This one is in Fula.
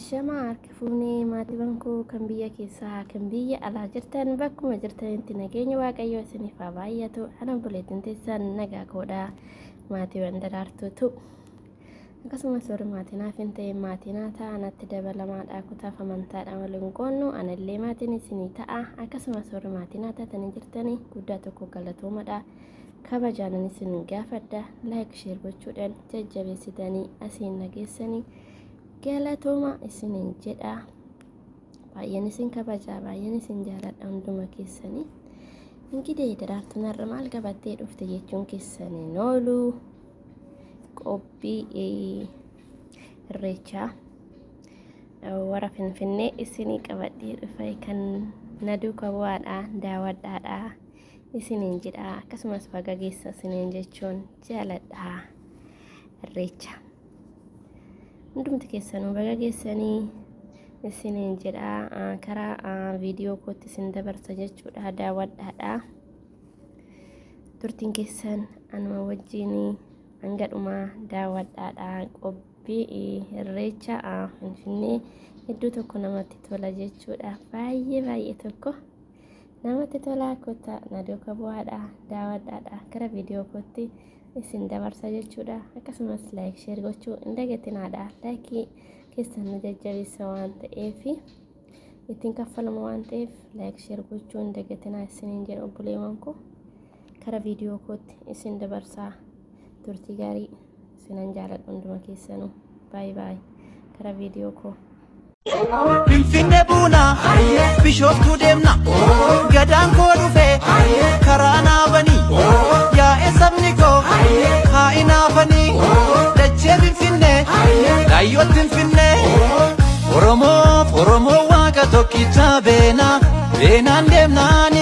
Shamaa harki fuunee maatiiwwan koo kan biyya keessaa kan biyya alaa jirtan bakkuma jirtanitti nageenya waaqayyoo isiniif haa baay'atu. Ana buleetiin teessan nagaa koodhaa maatiiwwan daraartuutu akkasumas warri maatiinaaf hin ta'e maatiinaa ta'anatti dabalamaadhaa kutaaf amantaadhaan waliin qoonnu anallee maatiin isinii ta'a. Akkasumas warri maatiinaa ta'anii jirtanii guddaa tokko galatoomadha. Kabajaanan isin gaafadha. Like share gochuudhaan jajjabeessitanii asiin nageessanii galatooma isiniin jedha. Baay'een isin kabajaa, baay'een isin jaaladha hunduma keessanii. Ingidee daraartuun har'a maal qabattee dhufte jechuun keessaniin oolu qophii irreechaa hora finfinnee isinii qabadhee dhufe kan na duukaa bu'aadha, daawwadhaadha isiniin jedha. Akkasumas baga geessa isiniin jechuun jaaladha irreecha. Hundumti keessanuu baga geessanii isiniin jedha. Karaa viidiyoo kootti isin dabarsa jechuudha, daawwadhaadha. Turtiin keessan anuma wajjin hanga dhumaa daawwadhaadha. Qophii irreecha finfinnee hedduu tokko namatti tola jechuudha. Baay'ee tokko namatti tola. Kota na duukaa bu'aadha, daawwadhaadha. Karaa viidiyoo kootti isin dabarsa jechuudha. Akkasumas like share gochuu hin dagatinaadha. Like keessan nu jajjabeessa waan ta'eef ittiin kaffalamu waan ta'eef like share gochuu hin dagatinaa isiniin jedha obboleewwan koo. Karaa viidiyoo kootti isin dabarsaa. Turtii gaarii isinan jaaladha hunduma keessanuu. Bye bye. Karaa viidiyoo koo. Finfinne buuna bishooftuu deemna gadaan koo dhufe karaa naafanii yaa'e sabni koo haa inaafanii dachee Finfinnee gaayyootti Finfinnee Oromoo waaqa tokkicha beenaan deemnaan